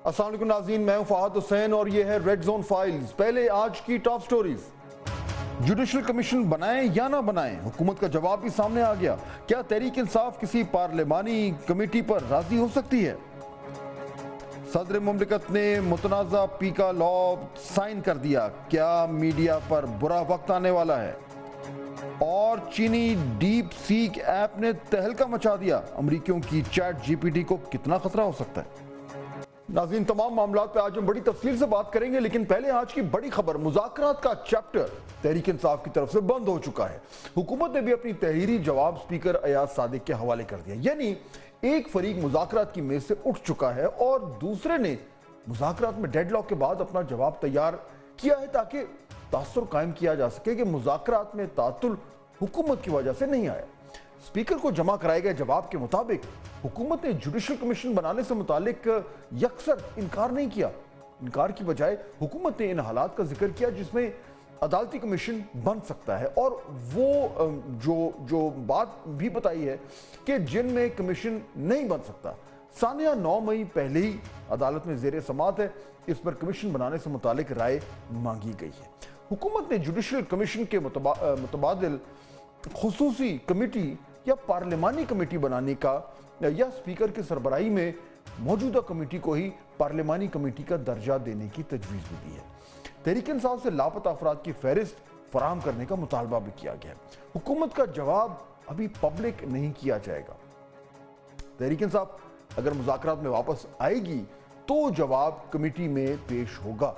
السلام علیکم ناظرین، میں ہوں فہد حسین اور یہ ہے ریڈ زون فائلز۔ پہلے آج کی ٹاپ سٹوریز۔ جوڈیشل کمیشن بنائیں یا نہ بنائیں، حکومت کا جواب بھی سامنے آ گیا۔ کیا تحریک انصاف کسی پارلیمانی کمیٹی پر راضی ہو سکتی ہے؟ صدر مملکت نے متنازع پیکا لا سائن کر دیا، کیا میڈیا پر برا وقت آنے والا ہے؟ اور چینی ڈیپ سیک ایپ نے تہلکہ مچا دیا، امریکیوں کی چیٹ جی پی ٹی کو کتنا خطرہ ہو سکتا ہے؟ ناظرین، تمام معاملات پہ آج ہم بڑی تفصیل سے بات کریں گے، لیکن پہلے آج کی بڑی خبر، مذاکرات کا چیپٹر تحریک انصاف کی طرف سے بند ہو چکا ہے۔ حکومت نے بھی اپنی تحریری جواب سپیکر ایاز صادق کے حوالے کر دیا، یعنی ایک فریق مذاکرات کی میز سے اٹھ چکا ہے اور دوسرے نے مذاکرات میں ڈیڈ لاک کے بعد اپنا جواب تیار کیا ہے تاکہ تاثر قائم کیا جا سکے کہ مذاکرات میں تعطل حکومت کی وجہ سے نہیں آیا۔ سپیکر کو جمع کرائے گئے جواب کے مطابق حکومت نے جوڈیشل کمیشن بنانے سے متعلق یکسر انکار نہیں کیا۔ انکار کی بجائے حکومت نے ان حالات کا ذکر کیا جس میں عدالتی کمیشن بن سکتا ہے، اور وہ جو بات بھی بتائی ہے کہ جن میں کمیشن نہیں بن سکتا۔ ثانیہ 9 مئی پہلے ہی عدالت میں زیر سماعت ہے، اس پر کمیشن بنانے سے متعلق رائے مانگی گئی ہے۔ حکومت نے جوڈیشل کمیشن کے متبادل خصوصی کمیٹی یا پارلیمانی کمیٹی بنانے کا یا سپیکر کی سربراہی میں موجودہ کمیٹی کو ہی پارلیمانی کمیٹی کا درجہ دینے کی تجویز بھی دی ہے۔ تحریک انصاف سے لاپتہ افراد کی فہرست فراہم کرنے کا مطالبہ بھی کیا گیا ہے۔ حکومت کا جواب ابھی پبلک نہیں کیا جائے گا۔ تحریک انصاف اگر مذاکرات میں واپس آئے گی تو جواب کمیٹی میں پیش ہوگا،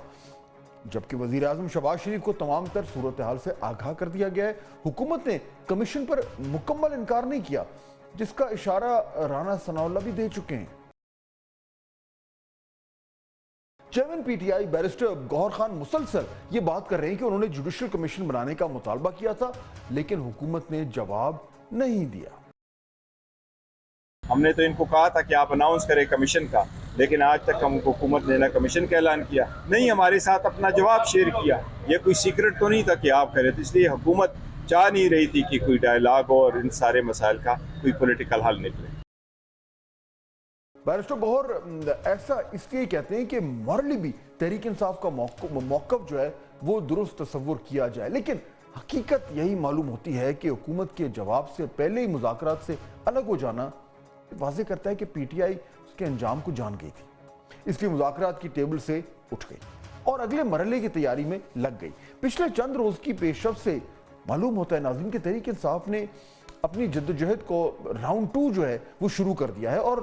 جبکہ وزیر اعظم شہباز شریف کو تمام تر صورتحال سے آگاہ کر دیا گیا ہے۔ حکومت نے کمیشن پر مکمل انکار نہیں کیا، جس کا اشارہ رانا ثناء اللہ بھی دے چکے ہیں۔ Chairman P T I barrister Gohar Khan مسلسل یہ بات کر رہے ہیں کہ انہوں نے جوڈیشل کمیشن بنانے کا مطالبہ کیا تھا، لیکن حکومت نے جواب نہیں دیا۔ ہم نے تو ان کو کہا تھا کہ آپ اناؤنس کریں کمیشن کا، لیکن آج تک ہم حکومت نے نہ کمیشن کا اعلان کیا، نہیں ہمارے ساتھ اپنا جواب شیئر کیا۔ یہ کوئی سیکرٹ تو نہیں تھا کہ آپ کریں، تو اس لیے حکومت چاہ نہیں رہی تھی کہ کوئی ڈائیلاگ اور ان سارے مسائل کا کوئی پولیٹیکل حل نکلے۔ بیرسٹر گوہر ایسا اس لیے کہتے ہیں کہ مورلی بھی تحریک انصاف کا موقف جو ہے وہ درست تصور کیا جائے، لیکن حقیقت یہی معلوم ہوتی ہے کہ حکومت کے جواب سے پہلے ہی مذاکرات سے الگ ہو جانا واضح کرتا ہے کہ پی ٹی آئی اس کے انجام کو جان گئی تھی، اس لیے مذاکرات کی ٹیبل سے اٹھ گئی اور اگلے مرحلے کی تیاری میں لگ گئی۔ پچھلے چند روز کی پیش رفت سے معلوم ہوتا ہے ناظرین کہ تحریک انصاف نے اپنی جدوجہد کو راؤنڈ 2 جو ہے وہ شروع کر دیا ہے، اور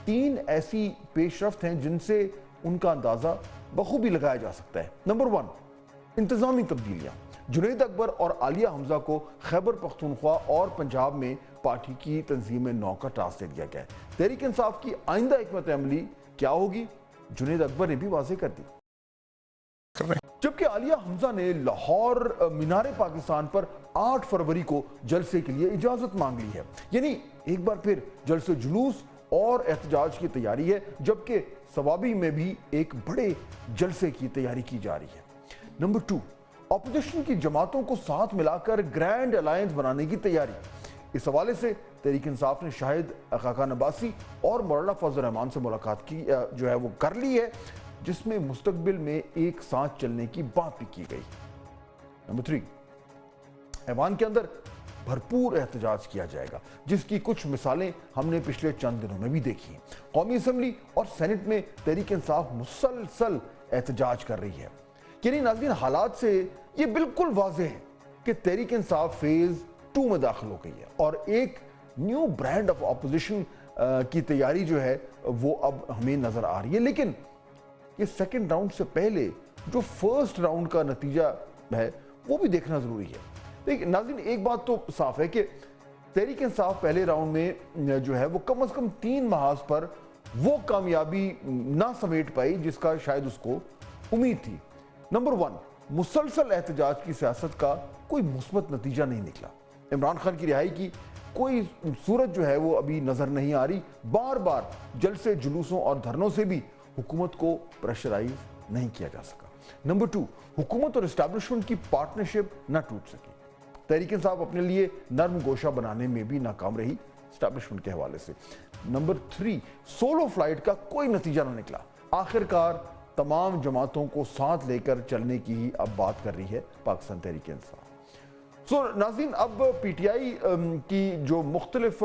3 ایسی پیش رفت ہیں جن سے ان کا اندازہ بخوبی لگایا جا سکتا ہے۔ نمبر 1، انتظامی تبدیلیاں۔ جنید اکبر اور عالیہ حمزہ کو خیبر پختونخوا اور پنجاب میں پارٹی کی تنظیم نو کا ٹاسک دے دیا گیا ہے۔ تحریک انصاف کی آئندہ حکمت عملی کیا ہوگی، جنید اکبر نے بھی واضح کر دی، جبکہ عالیہ حمزہ نے لاہور مینار پاکستان پر 8 فروری کو جلسے کے لیے اجازت مانگ لی ہے، یعنی ایک بار پھر جلسے جلوس اور احتجاج کی تیاری ہے، جبکہ ثوابی میں بھی ایک بڑے جلسے کی تیاری کی جا رہی ہے۔ نمبر 2، اپوزیشن کی جماعتوں کو ساتھ ملا کر گرینڈ الائنس بنانے کی تیاری۔ اس حوالے سے تحریک انصاف نے شاہد خاقان عباسی اور مولانا فضل الرحمان سے ملاقات کی جو ہے وہ کر لی ہے، جس میں مستقبل میں ایک ساتھ چلنے کی بات بھی کی گئی۔ نمبر 3، ایوان کے اندر بھرپور احتجاج کیا جائے گا، جس کی کچھ مثالیں ہم نے پچھلے چند دنوں میں بھی دیکھی ہیں۔ قومی اسمبلی اور سینٹ میں تحریک انصاف مسلسل احتجاج کر رہی ہے، یعنی ناظرین حالات سے یہ بالکل واضح ہے کہ تحریک انصاف فیز 2 میں داخل ہو گئی ہے، اور ایک نیو برانڈ آف اپوزیشن کی تیاری جو ہے وہ اب ہمیں نظر آ رہی ہے۔ لیکن یہ سیکنڈ راؤنڈ سے پہلے جو فرسٹ راؤنڈ کا نتیجہ ہے وہ بھی دیکھنا ضروری ہے۔ لیکن ناظرین ایک بات تو صاف ہے کہ تحریک انصاف پہلے راؤنڈ میں جو ہے وہ کم از کم 3 محاذ پر وہ کامیابی نہ سمیٹ پائی جس کا شاید اس کو امید تھی۔ نمبر 1، مسلسل احتجاج کی سیاست کا کوئی مثبت نتیجہ نہیں نکلا۔ عمران خان کی رہائی کی کوئی صورت جو ہے وہ ابھی نظر نہیں آ رہی۔ بار بار جلسے جلوسوں اور دھرنوں سے بھی حکومت کو پریشرائز نہیں کیا جا سکا۔ نمبر 2، حکومت اور اسٹیبلشمنٹ کی پارٹنرشپ نہ ٹوٹ سکی۔ تحریک انصاف اپنے لیے نرم گوشہ بنانے میں بھی ناکام رہی اسٹیبلشمنٹ کے حوالے سے۔ نمبر 3، سولو فلائٹ کا کوئی نتیجہ نہ نکلا۔ آخر کار تمام جماعتوں کو ساتھ لے کر چلنے کی ہی اب بات کر رہی ہے پاکستان تحریک انصاف۔ ناظرین، اب پی ٹی آئی کی جو مختلف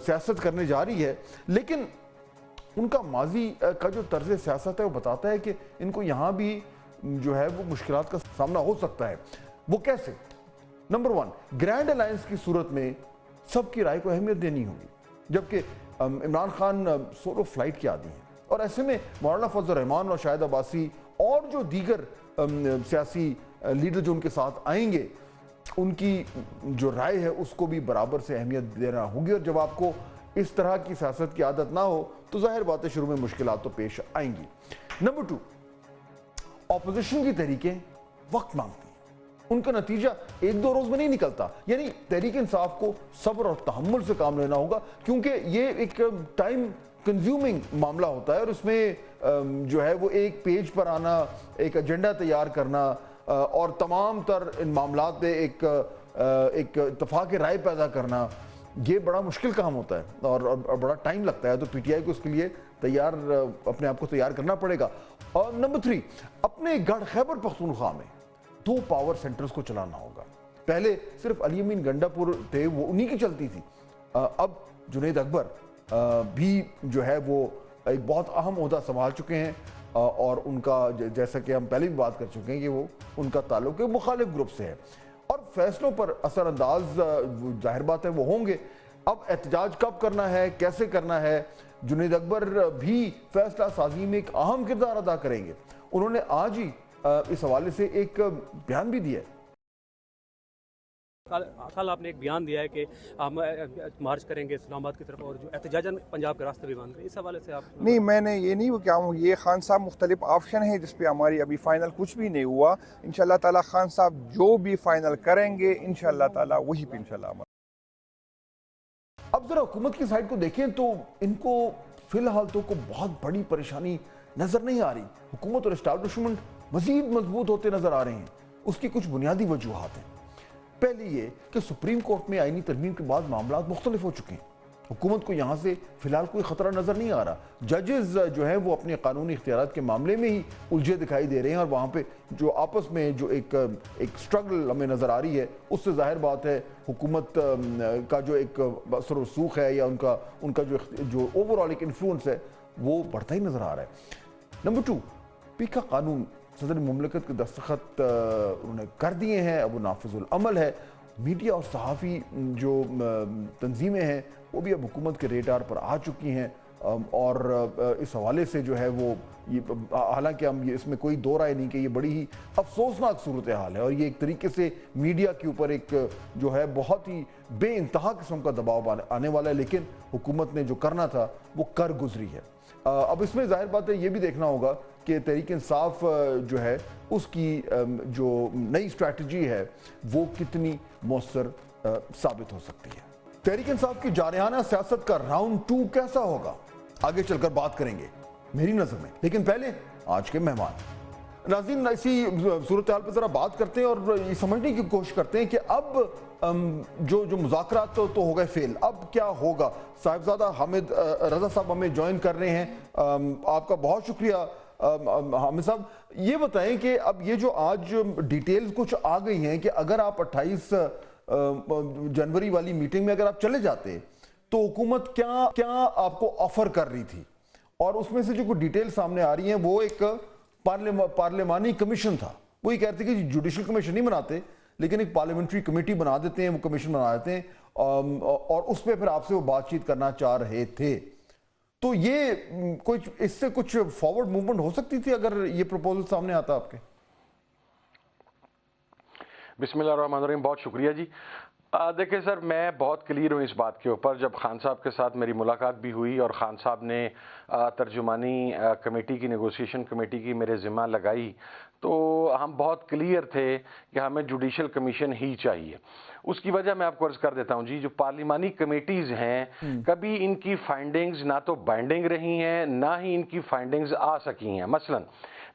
سیاست کرنے جا رہی ہے، لیکن ان کا ماضی کا جو طرز سیاست ہے وہ بتاتا ہے کہ ان کو یہاں بھی جو ہے وہ مشکلات کا سامنا ہو سکتا ہے۔ وہ کیسے؟ نمبر 1، گرینڈ الائنس کی صورت میں سب کی رائے کو اہمیت دینی ہوگی، جبکہ عمران خان سولو فلائٹ کے عادی ہیں، اور ایسے میں مولانا فضل الرحمان اور شاہد عباسی اور جو دیگر سیاسی لیڈر جو ان کے ساتھ آئیں گے، ان کی جو رائے ہے اس کو بھی برابر سے اہمیت دینا ہوگی، اور جب آپ کو اس طرح کی سیاست کی عادت نہ ہو تو ظاہر بات ہے شروع میں مشکلات تو پیش آئیں گی۔ نمبر 2، اپوزیشن کی تحریکیں وقت مانگتی ہیں، ان کا نتیجہ 1-2 روز میں نہیں نکلتا، یعنی تحریک انصاف کو صبر اور تحمل سے کام لینا ہوگا، کیونکہ یہ ایک ٹائم کنزیومنگ معاملہ ہوتا ہے، اور اس میں جو ہے وہ ایک پیج پر آنا، ایک ایجنڈا تیار کرنا اور تمام تر ان معاملات پہ ایک اتفاق رائے پیدا کرنا، یہ بڑا مشکل کام ہوتا ہے اور بڑا ٹائم لگتا ہے، تو پی ٹی آئی کو اس کے لیے اپنے آپ کو تیار کرنا پڑے گا۔ اور نمبر 3، اپنے گڑھ خیبر پختونخوا میں 2 پاور سینٹرز کو چلانا ہوگا۔ پہلے صرف علی امین گنڈا پور تھے، وہ انہی کی چلتی تھی، اب جنید اکبر بھی جو ہے وہ ایک بہت اہم عہدہ سنبھال چکے ہیں، اور ان کا جیسا کہ ہم پہلے بھی بات کر چکے ہیں کہ وہ ان کا تعلق مخالف گروپ سے ہے، اور فیصلوں پر اثر انداز ظاہر بات ہے وہ ہوں گے۔ اب احتجاج کب کرنا ہے، کیسے کرنا ہے، جنید اکبر بھی فیصلہ سازی میں ایک اہم کردار ادا کریں گے۔ انہوں نے آج ہی اس حوالے سے ایک بیان بھی دیا ہے۔ کل آپ نے ایک بیان دیا ہے کہ ہم مارچ کریں گے اسلام آباد کی طرف، اور جو احتجاجاً پنجاب کے راستے بھی بند کریں، اس حوالے سے آپ؟ نہیں، میں نے یہ نہیں کیا ہوں، یہ خان صاحب مختلف آپشن ہیں جس پہ ہماری ابھی فائنل کچھ بھی نہیں ہوا۔ انشاءاللہ تعالی خان صاحب جو بھی فائنل کریں گے انشاءاللہ تعالی وہی پہ انشاءاللہ عمل۔ اب ذرا حکومت کی سائٹ کو دیکھیں تو ان کو فی الحال تو کوئی بہت بڑی پریشانی نظر نہیں آ رہی۔ حکومت اور اسٹیبلشمنٹ مزید مضبوط ہوتے نظر آ رہے ہیں۔ اس کی کچھ بنیادی وجوہات ہیں۔ پہلی یہ کہ سپریم کورٹ میں آئینی ترمیم کے بعد معاملات مختلف ہو چکے ہیں۔ حکومت کو یہاں سے فی الحال کوئی خطرہ نظر نہیں آ رہا۔ ججز جو ہیں وہ اپنے قانونی اختیارات کے معاملے میں ہی الجھے دکھائی دے رہے ہیں، اور وہاں پہ جو آپس میں جو ایک سٹرگل ہمیں نظر آ رہی ہے، اس سے ظاہر بات ہے حکومت کا جو ایک اثر و رسوخ ہے یا ان کا جو اوورآل ایک انفلوئنس ہے وہ بڑھتا ہی نظر آ رہا ہے۔ نمبر 2، پیکا قانون صدر مملکت کے دستخط انہوں نے کر دیے ہیں، اب وہ نافذ العمل ہے۔ میڈیا اور صحافی جو تنظیمیں ہیں وہ بھی اب حکومت کے ریڈار پر آ چکی ہیں، اور اس حوالے سے جو ہے وہ حالانکہ ہم اس میں کوئی دو رائے نہیں کہ یہ بڑی ہی افسوسناک صورتحال ہے، اور یہ ایک طریقے سے میڈیا کے اوپر ایک جو ہے بہت ہی بے انتہا قسم کا دباؤ آنے والا ہے، لیکن حکومت نے جو کرنا تھا وہ کر گزری ہے۔ اب اس میں ظاہر بات ہے یہ بھی دیکھنا ہوگا کہ تحریک انصاف جو ہے اس کی جو نئی اسٹریٹجی ہے وہ کتنی مؤثر ثابت ہو سکتی ہے۔ تحریک انصاف کی جارحانہ سیاست کا راؤنڈ 2 کیسا ہوگا، آگے چل کر بات کریں گے میری نظر میں، لیکن پہلے آج کے مہمان۔ ناظرین، اسی صورتحال پہ ذرا بات کرتے ہیں اور یہ سمجھنے کی کوشش کرتے ہیں کہ اب جو مذاکرات تو ہو گئے فیل، اب کیا ہوگا۔ صاحبزادہ حامد رضا صاحب ہمیں جوائن کر رہے ہیں، آپ کا بہت شکریہ حامد صاحب۔ یہ بتائیں کہ اب یہ جو آج ڈیٹیلز کچھ آ گئی ہیں کہ اگر آپ 28 جنوری والی میٹنگ میں اگر آپ چلے جاتے تو حکومت کیا آپ کو آفر کر رہی تھی، اور اس میں سے جو کوئی ڈیٹیل سامنے آ رہی ہیں وہ ایک پارلیمانی کمیشن تھا۔ وہ یہ کہتے کہ جوڈیشل کمیشن نہیں بناتے لیکن ایک پارلیمنٹری کمیٹی بنا دیتے ہیں، وہ کمیشن بنا دیتے ہیں، اور اس پہ پھر آپ سے وہ بات چیت کرنا چاہ رہے تھے۔ تو یہ اس سے کچھ فارورڈ موومنٹ ہو سکتی تھی اگر یہ پروپوزل سامنے آتا آپ کے؟ بسم اللہ الرحمن الرحیم، بہت شکریہ جی۔ دیکھیں سر، میں بہت کلیئر ہوں اس بات کے اوپر۔ جب خان صاحب کے ساتھ میری ملاقات بھی ہوئی اور خان صاحب نے ترجمانی کمیٹی کی، نیگوسیشن کمیٹی کی میرے ذمہ لگائی، تو ہم بہت کلیئر تھے کہ ہمیں جوڈیشل کمیشن ہی چاہیے۔ اس کی وجہ میں آپ کو عرض کر دیتا ہوں جی، جو پارلیمانی کمیٹیز ہیں کبھی ان کی فائنڈنگز نہ تو بائنڈنگ رہی ہیں نہ ہی ان کی فائنڈنگز آ سکی ہیں۔ مثلاً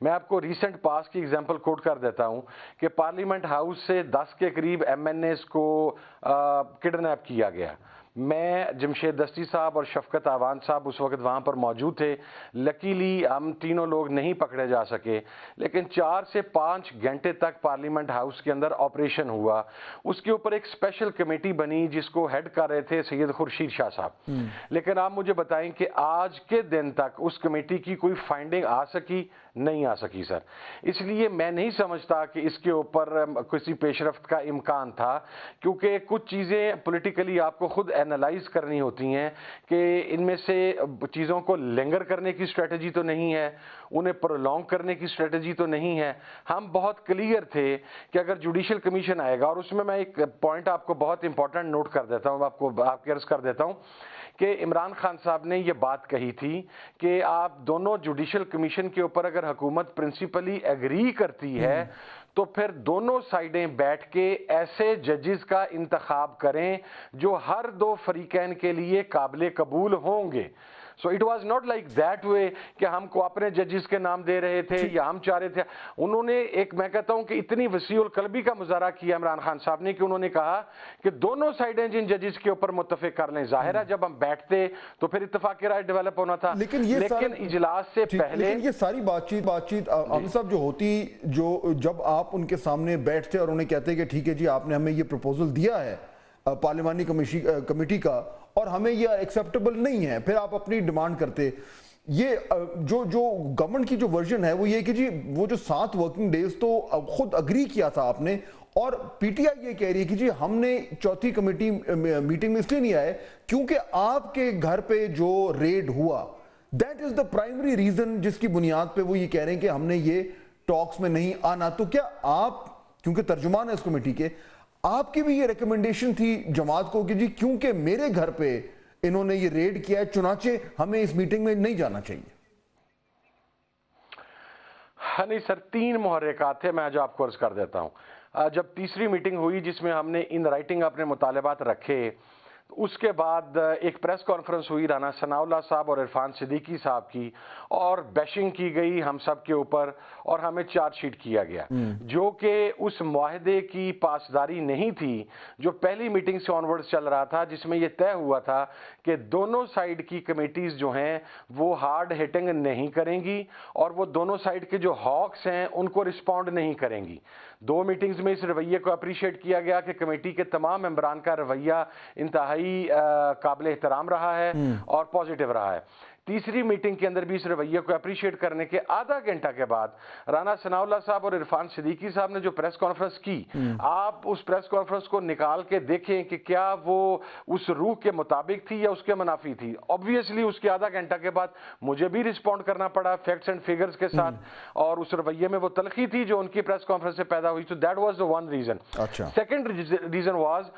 میں آپ کو ریسنٹ پاس کی ایگزامپل کوٹ کر دیتا ہوں کہ پارلیمنٹ ہاؤس سے 10 کے قریب ایم این ایز کو کڈنیپ کیا گیا۔ میں جمشید دستی صاحب اور شفقت آوان صاحب اس وقت وہاں پر موجود تھے. لکیلی ہم تینوں لوگ نہیں پکڑے جا سکے, لیکن 4 سے 5 گھنٹے تک پارلیمنٹ ہاؤس کے اندر آپریشن ہوا. اس کے اوپر ایک اسپیشل کمیٹی بنی جس کو ہیڈ کر رہے تھے سید خورشید شاہ صاحب. لیکن آپ مجھے بتائیں کہ آج کے دن تک اس کمیٹی کی کوئی فائنڈنگ آ سکی؟ نہیں آ سکی سر. اس لیے میں نہیں سمجھتا کہ اس کے اوپر کسی پیش رفت کا امکان تھا, کیونکہ کچھ چیزیں پولیٹیکلی آپ کو خود اینالائز کرنی ہوتی ہیں کہ ان میں سے چیزوں کو لنگر کرنے کی اسٹریٹجی تو نہیں ہے, انہیں پرولونگ کرنے کی اسٹریٹجی تو نہیں ہے. ہم بہت کلیئر تھے کہ اگر جوڈیشل کمیشن آئے گا, اور اس میں ایک پوائنٹ آپ کو بہت امپورٹنٹ نوٹ کر دیتا ہوں, آپ کے عرض کر دیتا ہوں کہ عمران خان صاحب نے یہ بات کہی تھی کہ آپ دونوں جوڈیشل کمیشن کے اوپر اگر حکومت پرنسپلی ایگری کرتی ہے تو پھر دونوں سائیڈیں بیٹھ کے ایسے ججز کا انتخاب کریں جو ہر دو فریقین کے لیے قابل قبول ہوں گے. So it was not like that way کہ ہم کو اپنے ججز کے نام دے رہے تھے یا ہم چاہ رہے تھے. انہوں نے ایک, میں کہتا ہوں کہ اتنی وسیع القلبی کا مظاہرہ کیا عمران خان صاحب نے کہ انہوں نے کہا کہ دونوں سائیڈیں جن ججز کے اوپر متفق کر لیں. ظاہر ہے جب ہم بیٹھتے تو پھر اتفاق رائے ڈیولپ ہونا تھا, لیکن اجلاس سے پہلے لیکن یہ ساری بات چیت عامر صاحب جو ہوتی, جو جب آپ ان کے سامنے بیٹھتے اور انہیں کہتے کہ ٹھیک ہے جی آپ نے ہمیں یہ پروپوزل دیا ہے پارلیمانی کمیٹی کا اور ہمیں یہ ایکسیپٹیبل نہیں ہے, پھر آپ اپنی ڈیمانڈ کرتے. یہ جو گورنمنٹ کی جو ورژن ہے وہ یہ کہ جی وہ جو 7 ورکنگ ڈیز تو خود اگری کیا تھا آپ نے, اور پی ٹی آئی یہ کہہ رہی ہے کہ جی ہم نے چوتھی کمیٹی میٹنگ میں اس لیے نہیں آئے کیونکہ آپ کے گھر پہ جو ریڈ ہوا that is the primary reason جس کی بنیاد پہ وہ یہ کہہ رہے ہیں کہ ہم نے یہ ٹاکس میں نہیں آنا. تو کیا آپ, کیونکہ ترجمان ہے اس کمیٹی کے, آپ کی بھی یہ ریکمنڈیشن تھی جماعت کو کہ جی کیونکہ میرے گھر پہ انہوں نے یہ ریڈ کیا ہے چنانچہ ہمیں اس میٹنگ میں نہیں جانا چاہیے؟ ہاں نہیں سر, 3 محرکات تھے, میں جو آپ کو عرض کر دیتا ہوں. جب تیسری میٹنگ ہوئی جس میں ہم نے ان رائٹنگ اپنے مطالبات رکھے, اس کے بعد ایک پریس کانفرنس ہوئی رانا ثناء اللہ صاحب اور عرفان صدیقی صاحب کی, اور بیشنگ کی گئی ہم سب کے اوپر اور ہمیں چارج شیٹ کیا گیا جو کہ اس معاہدے کی پاسداری نہیں تھی جو پہلی میٹنگ سے آنورڈز چل رہا تھا, جس میں یہ طے ہوا تھا کہ دونوں سائیڈ کی کمیٹیز جو ہیں وہ ہارڈ ہٹنگ نہیں کریں گی اور وہ دونوں سائیڈ کے جو ہاکس ہیں ان کو رسپونڈ نہیں کریں گی. 2 میٹنگز میں اس رویے کو اپریشیٹ کیا گیا کہ کمیٹی کے تمام ممبران کا رویہ انتہائی قابل احترام رہا ہے اور پازیٹیو رہا ہے. تیسری میٹنگ کے اندر بھی اس رویے کو اپریشیٹ کرنے کے آدھا گھنٹہ کے بعد رانا ثناء اللہ صاحب اور عرفان صدیقی صاحب نے جو پریس کانفرنس کی, آپ اس پریس کانفرنس کو نکال کے دیکھیں کہ کیا وہ اس روح کے مطابق تھی یا اس کے منافی تھی. obviously اس کے آدھا گھنٹہ کے بعد مجھے بھی رسپونڈ کرنا پڑا فیکٹس اینڈ فیگرز کے ساتھ, اور اس رویے میں وہ تلخی تھی جو ان کی پریس کانفرنس سے پیدا ہوئی. تو that was the one reason. Second reason was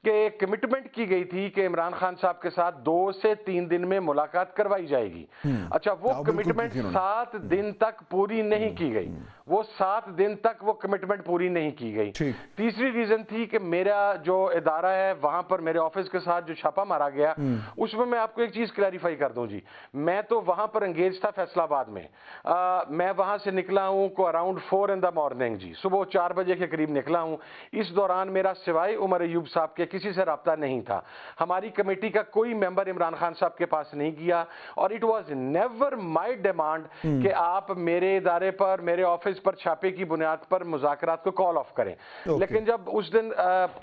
کہ کمٹمنٹ کی گئی تھی کہ عمران خان صاحب کے ساتھ 2 سے 3 دن میں ملاقات کروائی جائے گی. اچھا, وہ کمٹمنٹ 7 دن تک پوری نہیں کی گئی, وہ 7 دن تک وہ کمٹمنٹ پوری نہیں کی گئی. تیسری ریزن تھی کہ میرا جو ادارہ ہے وہاں پر میرے آفس کے ساتھ جو چھاپا مارا گیا, اس میں آپ کو ایک چیز کلیریفائی کر دوں جی, میں تو وہاں پر انگیج تھا فیصل آباد میں. میں وہاں سے نکلا ہوں کو اراؤنڈ 4 in the morning جی, صبح 4 بجے کے قریب نکلا ہوں. اس دوران میرا سوائے عمر ایوب صاحب کے کسی سے رابطہ نہیں تھا. ہماری کمیٹی کا کوئی ممبر عمران خان صاحب کے پاس نہیں گیا, اور it was never my demand کہ آپ میرے ادارے پر, میرے آفس پر چھاپے کی بنیاد پر مذاکرات کو کال آف کریں. لیکن جب اس دن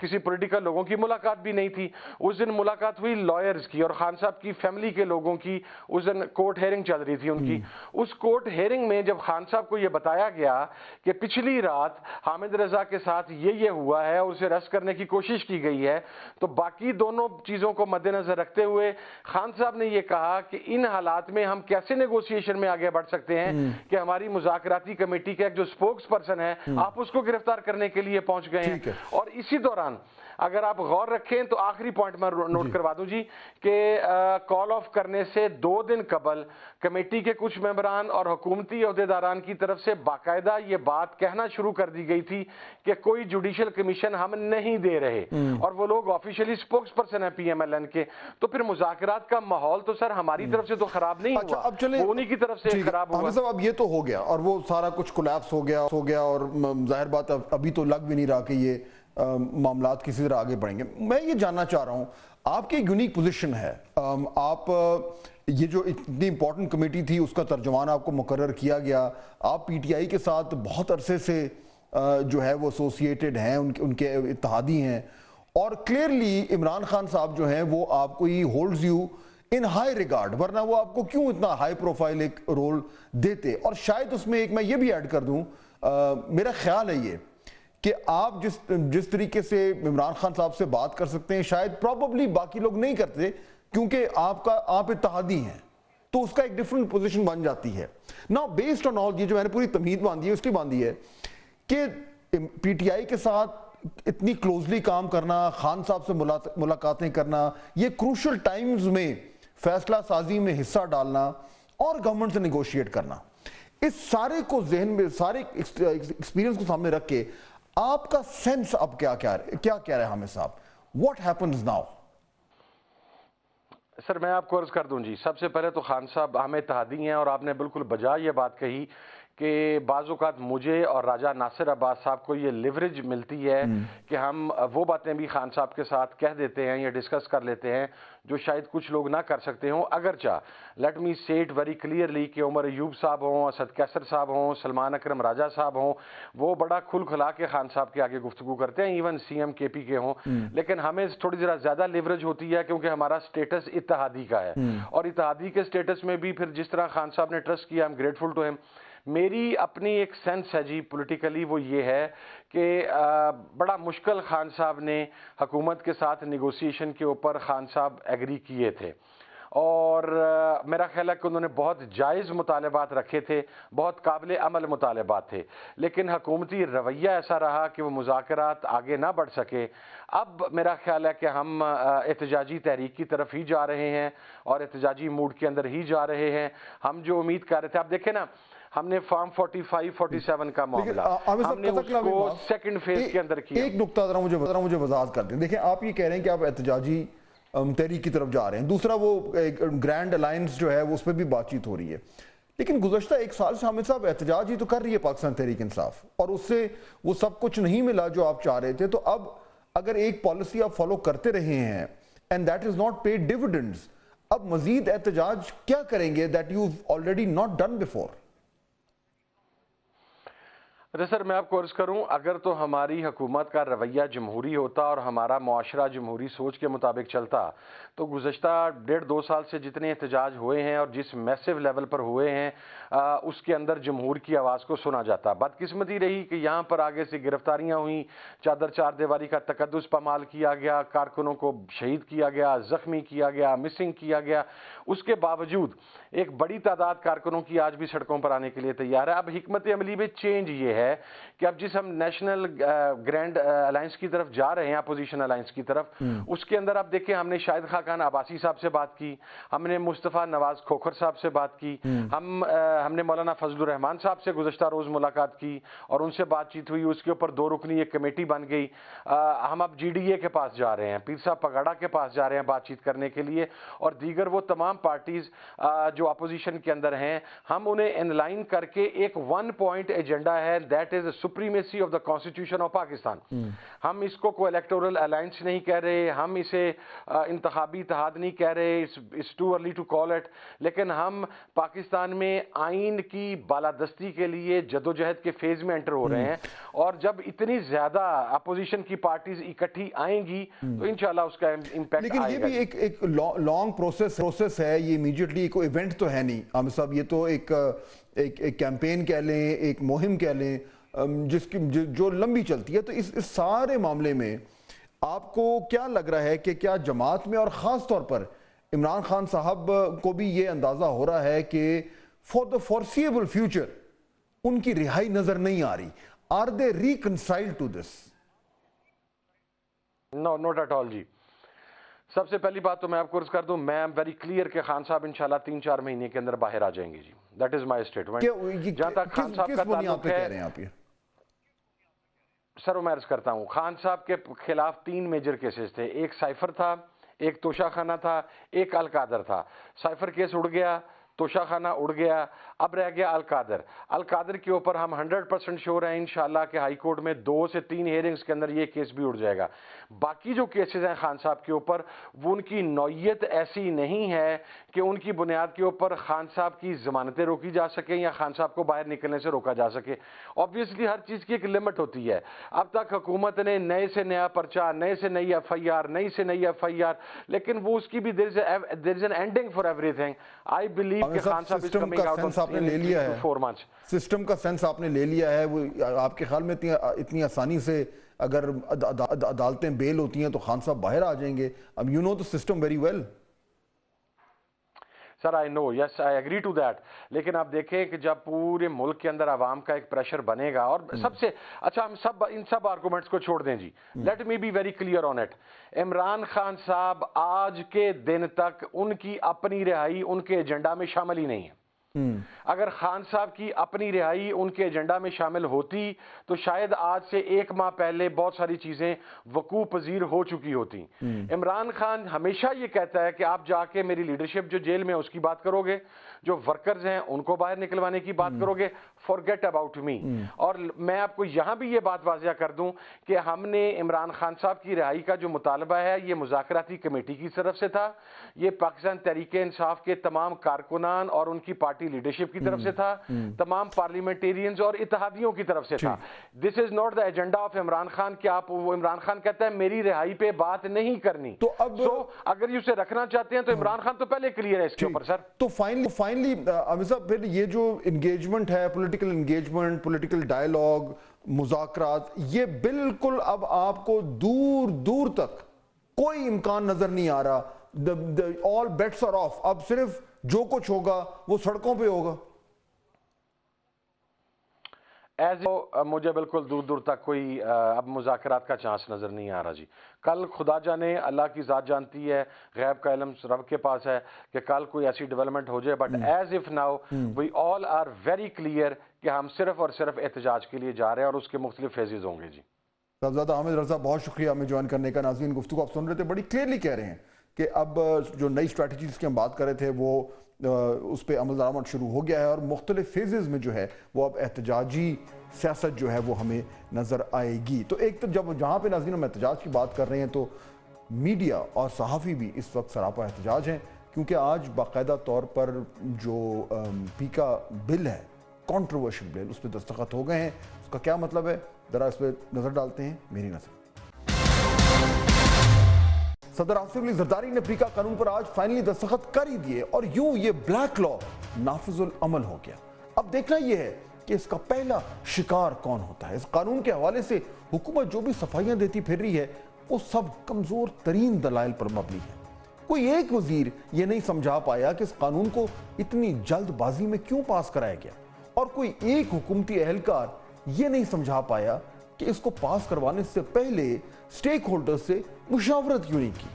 کسی پولیٹیکل لوگوں کی ملاقات بھی نہیں تھی, اس دن ملاقات ہوئی لائرز کی اور خان صاحب کی فیملی کے لوگوں کی. اس دن کورٹ ہیئرنگ چل رہی تھی ان کی. اس کورٹ ہیئرنگ میں جب خان صاحب کو یہ بتایا گیا کہ پچھلی رات حامد رضا کے ساتھ یہ ہوا ہے اور اسے اریسٹ کرنے کی کوشش کی گئی ہے, تو باقی دونوں چیزوں کو مد نظر رکھتے ہوئے خان صاحب نے یہ کہا کہ ان حالات میں ہم کیسے نیگوسیشن میں آگے بڑھ سکتے ہیں کہ ہماری مذاکراتی کمیٹی کا ایک جو سپوکس پرسن ہے آپ اس کو گرفتار کرنے کے لیے پہنچ گئے ہیں. اور اسی دوران اگر آپ غور رکھیں تو آخری پوائنٹ میں نوٹ کروا دوں جی کہ کال آف کرنے سے 2 دن قبل کمیٹی کے کچھ ممبران اور حکومتی عہدیداران کی طرف سے باقاعدہ یہ بات کہنا شروع کر دی گئی تھی کہ کوئی جوڈیشل کمیشن ہم نہیں دے رہے, اور وہ لوگ آفیشلی سپوکس پرسن ہیں پی ایم ایل این کے. تو پھر مذاکرات کا ماحول تو سر ہماری طرف سے تو خراب نہیں ہوا, اب چلیں انہی کی طرف سے خراب ہوا. صاحب اب یہ تو ہو گیا اور وہ سارا کچھ کولیپس ہو گیا, اور ظاہر بات ابھی تو لگ بھی نہیں رہا کہ یہ معاملات کسی طرح آگے بڑھیں گے. میں یہ جاننا چاہ رہا ہوں, آپ کی ایک یونیک پوزیشن ہے, آپ یہ جو اتنی امپورٹنٹ کمیٹی تھی اس کا ترجمان آپ کو مقرر کیا گیا, آپ پی ٹی آئی کے ساتھ بہت عرصے سے جو ہے وہ ایسوسیٹڈ ہیں, ان کے اتحادی ہیں, اور کلیئرلی عمران خان صاحب جو ہیں وہ آپ کو ہی holds you in high regard, ورنہ وہ آپ کو کیوں اتنا ہائی پروفائل ایک رول دیتے. اور شاید اس میں ایک میں یہ بھی ایڈ کر دوں, میرا خیال ہے یہ کہ آپ جس طریقے سے عمران خان صاحب سے بات کر سکتے ہیں شاید پروبیبلی باقی لوگ نہیں کرتے, کیونکہ آپ اتحادی ہیں, تو اس کا ایک ڈیفرنٹ پوزیشن بن جاتی ہے. نا بیسڈ آن آل, یہ جو میں نے پوری تمہید باندھی ہے اس کی باندھی ہے کہ پی ٹی آئی کے ساتھ اتنی کلوزلی کام کرنا, خان صاحب سے ملاقاتیں کرنا, یہ کروشل ٹائمز میں فیصلہ سازی میں حصہ ڈالنا اور گورنمنٹ سے نیگوشیٹ کرنا, اس سارے کو ذہن میں, سارے ایکسپیرینس کو سامنے رکھ کے آپ کا سینس اب کیا کہہ رہے ہیں حامد صاحب, واٹ ہیپنز ناؤ؟ سر میں آپ کو عرض کر دوں جی, سب سے پہلے تو خان صاحب ہم اتحادی ہیں, اور آپ نے بالکل بجا یہ بات کہی کہ بعض اوقات مجھے اور راجہ ناصر عباس صاحب کو یہ لیوریج ملتی ہے کہ ہم وہ باتیں بھی خان صاحب کے ساتھ کہہ دیتے ہیں یا ڈسکس کر لیتے ہیں جو شاید کچھ لوگ نہ کر سکتے ہوں. اگرچہ لیٹ می سے اٹ ویری کلیئرلی کہ عمر ایوب صاحب ہوں, اسد کیسر صاحب ہوں, سلمان اکرم راجہ صاحب ہوں, وہ بڑا کھل کھلا کے خان صاحب کے آگے گفتگو کرتے ہیں, ایون سی ایم کے پی کے ہوں, لیکن ہمیں تھوڑی ذرا زیادہ لیوریج ہوتی ہے کیونکہ ہمارا سٹیٹس اتحادی کا ہے, اور اتحادی کے سٹیٹس میں بھی پھر جس طرح خان صاحب نے ٹرسٹ کیا, ایم گریٹفل ٹو ہم. میری اپنی ایک سینس ہے جی پولیٹیکلی, وہ یہ ہے کہ بڑا مشکل خان صاحب نے حکومت کے ساتھ نیگوسیشن کے اوپر خان صاحب ایگری کیے تھے, اور میرا خیال ہے کہ انہوں نے بہت جائز مطالبات رکھے تھے, بہت قابل عمل مطالبات تھے, لیکن حکومتی رویہ ایسا رہا کہ وہ مذاکرات آگے نہ بڑھ سکے. اب میرا خیال ہے کہ ہم احتجاجی تحریک کی طرف ہی جا رہے ہیں اور احتجاجی موڈ کے اندر ہی جا رہے ہیں. ہم جو امید کر رہے تھے, آپ دیکھیں نا, ہم نے فارم 45-47 کا معاملہ ہم نے اس کو سیکنڈ فیز کے اندر کیا. ایک نقطہ ذرا مجھے وضاحت کر دیں. دیکھیں, آپ یہ کہہ رہے ہیں کہ آپ احتجاجی تحریک کی طرف جا رہے ہیں, دوسرا وہ گرینڈ الائنس جو ہے وہ اس پہ بھی بات چیت ہو رہی ہے, لیکن گزشتہ ایک سال سے حامد صاحب احتجاج ہی تو کر رہی ہے پاکستان تحریک انصاف, اور اس سے وہ سب کچھ نہیں ملا جو آپ چاہ رہے تھے. تو اب اگر ایک پالیسی آپ فالو کرتے رہے ہیں and that is not paid dividends, اب مزید احتجاج کیا کریں گے that you already not done before? Sir میں آپ کو عرض کروں, اگر تو ہماری حکومت کا رویہ جمہوری ہوتا اور ہمارا معاشرہ جمہوری سوچ کے مطابق چلتا, تو گزشتہ 1.5-2 سال سے جتنے احتجاج ہوئے ہیں اور جس میسیو لیول پر ہوئے ہیں اس کے اندر جمہور کی آواز کو سنا جاتا. بدقسمتی رہی کہ یہاں پر آگے سے گرفتاریاں ہوئیں, چادر چار دیواری کا تقدس پامال کیا گیا, کارکنوں کو شہید کیا گیا, زخمی کیا گیا, مسنگ کیا گیا. اس کے باوجود ایک بڑی تعداد کارکنوں کی آج بھی سڑکوں پر آنے کے لیے تیار ہے. اب حکمت عملی میں چینج یہ ہے کہ اب جس ہم نیشنل گرینڈ الائنس کی طرف جا رہے ہیں, اپوزیشن الائنس کی طرف, اس کے اندر آپ دیکھیں ہم نے شاہد خاقان عباسی صاحب سے بات کی, ہم نے مصطفیٰ نواز کھوکھر صاحب سے بات کی, ہم نے مولانا فضل الرحمان صاحب سے گزشتہ روز ملاقات کی اور ان سے بات چیت ہوئی. اس کے اوپر 2 رکنی ایک کمیٹی بن گئی. ہم اب جی ڈی اے کے پاس جا رہے ہیں, پیر صاحب پگاڑا کے پاس جا رہے ہیں بات چیت کرنے کے لیے, اور دیگر وہ تمام پارٹیز جو اپوزیشن کے اندر ہیں, ہم انہیں ان لائن کر کے ایک 1 پوائنٹ ایجنڈا ہے, that is supremacy of the constitution of Pakistan. ہم اس کو الیکٹورل الائنس نہیں کہہ رہے, ہم اسے انتخابی اتحاد نہیں کہہ رہے, it's too early to call it, لیکن ہم پاکستان میں آئین کی بالادستی کے لیے جدوجہد کے فیز میں انٹر ہو رہے ہیں, اور جب اتنی زیادہ اپوزیشن کی پارٹیز اکٹھی آئیں گی تو انشاءاللہ اس کا امپیکٹ لیکن آئے گا. لیکن یہ بھی ایک لانگ پروسیس ہے, یہ امیجیٹلی کوئی ایونٹ تو ہے نہیں عامر صاحب, یہ تو ایک کیمپین کہہ لیں, ایک مہم کہہ لیں جس کی جو لمبی چلتی ہے. تو اس سارے معاملے میں آپ کو کیا لگ رہا ہے کہ کیا جماعت میں اور خاص طور پر عمران خان صاحب کو بھی یہ اندازہ ہو رہا ہے کہ فار دا فورسیبل فیوچر ان کی رہائی نظر نہیں آ رہی؟ Are they reconciled to this? No, not at all جی. سب سے پہلی بات تو میں آپ کو عرض کر دوں, میں ویری کلیئر کہ خان صاحب انشاءاللہ 3-4 مہینے کے اندر باہر آ جائیں گے جی. That is my statement. جہاں تک خان صاحب کا تعلق ہے, سر میں عرض کرتا ہوں, خان صاحب کے خلاف 3 میجر کیسز تھے. ایک سائفر تھا, ایک توشہ خانہ تھا, ایک القادر تھا. سائفر کیس اڑ گیا, توشہ خانہ اڑ گیا، اب رہ گیا القادر۔ القادر کے اوپر ہم 100% شور ہیں انشاءاللہ کہ ہائی کورٹ میں 2 سے 3 ہیئرنگز کے اندر یہ کیس بھی اڑ جائے گا۔ باقی جو کیسز ہیں خان صاحب کے اوپر، وہ ان کی نوعیت ایسی نہیں ہے کہ ان کی بنیاد کے اوپر خان صاحب کی ضمانتیں روکی جا سکیں یا خان صاحب کو باہر نکلنے سے روکا جا سکے۔ آبویسلی ہر چیز کی ایک لمٹ ہوتی ہے۔ اب تک حکومت نے نئے سے نیا پرچہ، نئے سے نئی ایف آئی آر، نئی سے نئی ایف آئی آر، لیکن وہ اس کی بھی there is an ending for everything. I believe کہ خان صاحب is coming out of 3 to 4 months. System کا سینس آپ نے لے لیا ہے، وہ آپ کے خیال میں اتنی آسانی سے اگر عدالتیں بیل ہوتی ہیں تو خان صاحب باہر آ جائیں گے؟ اب you know the system very well. Sir I know, yes, I agree to that. لیکن آپ دیکھیں کہ جب پورے ملک کے اندر عوام کا ایک پریشر بنے گا، اور سب سے اچھا ہم ان سب آرگومنٹس کو چھوڑ دیں جی، let me be very clear on it. Imran Khan صاحب آج کے دن تک ان کی اپنی رہائی ان کے ایجنڈا میں شامل ہی نہیں ہے۔ اگر خان صاحب کی اپنی رہائی ان کے ایجنڈا میں شامل ہوتی تو شاید آج سے 1 ماہ پہلے بہت ساری چیزیں وقوع پذیر ہو چکی ہوتی۔ عمران خان ہمیشہ یہ کہتا ہے کہ آپ جا کے میری لیڈرشپ جو جیل میں اس کی بات کرو گے، جو ورکرز ہیں ان کو باہر نکلوانے کی بات کرو گے، forget about me۔ اور میں آپ کو یہاں بھی یہ بات واضح کر دوں کہ ہم نے عمران خان صاحب کی رہائی کا جو مطالبہ ہے یہ مذاکراتی کمیٹی کی طرف سے تھا، یہ پاکستان تحریک انصاف کے تمام کارکنان اور ان کی پارٹی لیڈرشپ کی طرف سے تھا، تمام پارلیمنٹیرینز اور اتحادیوں کی طرف سے تھا۔ This is not the agenda of Imran Khan کہ آپ وہ عمران خان کہتا ہے میری رہائی پہ بات نہیں کرنی، تو اب اگر یہ اسے رکھنا چاہتے ہیں تو عمران خان تو پہلے کلیئر ہے اس کے اوپر سر۔ تو فائنلی عامر صاحب پھر یہ جو انگیجمنٹ ہے، پولیٹیکل انگیجمنٹ، پولیٹیکل ڈائیلاگ، مذاکرات، یہ بالکل اب آپ کو دور دور تک کوئی امکان نظر نہیں آ رہا، all bets are off، اب صرف جو کچھ ہوگا وہ سڑکوں پہ ہوگا؟ مجھے بالکل دور دور تک کوئی اب مذاکرات کا چانس نظر نہیں آ رہا جی۔ کل خدا جانے، اللہ کی ذات جانتی ہے، غیب کا علم رب کے پاس ہے کہ کل کوئی ایسی ڈیولپمنٹ ہو جائے، but as of now we all are very clear کہ ہم صرف اور صرف احتجاج کے لیے جا رہے ہیں اور اس کے مختلف فیزز ہوں گے جی۔ صاحبزادہ حامد رضا، بہت شکریہ ہمیں جوائن کرنے کا۔ ناظرین، گفتگو آپ سن رہے تھے، بڑی کلیئرلی کہہ رہے ہیں کہ اب جو نئی اسٹریٹجیز کی ہم بات کر رہے تھے وہ اس پہ عمل درآمد شروع ہو گیا ہے، اور مختلف فیزز میں جو ہے وہ اب احتجاجی سیاست جو ہے وہ ہمیں نظر آئے گی۔ تو ایک طرف جہاں پہ ناظرین ہم احتجاج کی بات کر رہے ہیں تو میڈیا اور صحافی بھی اس وقت سراپا احتجاج ہیں، کیونکہ آج باقاعدہ طور پر جو پیکا بل ہے، کنٹروورشل بل، اس پہ دستخط ہو گئے ہیں۔ اس کا کیا مطلب ہے، ذرا اس پہ نظر ڈالتے ہیں، میری نظر۔ صدر آصف علی زرداری نے پیکا قانون پر آج فائنلی دستخط کر ہی دیے، اور یوں یہ بلیک لا نافذ العمل ہو گیا۔ اب دیکھنا یہ ہے کہ اس کا پہلا شکار کون ہوتا ہے۔ اس قانون کے حوالے سے حکومت جو بھی صفائیاں دیتی پھر رہی ہے وہ سب کمزور ترین دلائل پر مبنی ہے۔ کوئی ایک وزیر یہ نہیں سمجھا پایا کہ اس قانون کو اتنی جلد بازی میں کیوں پاس کرایا گیا، اور کوئی ایک حکومتی اہلکار یہ نہیں سمجھا پایا کہ اس کو پاس کروانے سے پہلے سٹیک ہولڈر سے مشاورت کیوں نہیں کی۔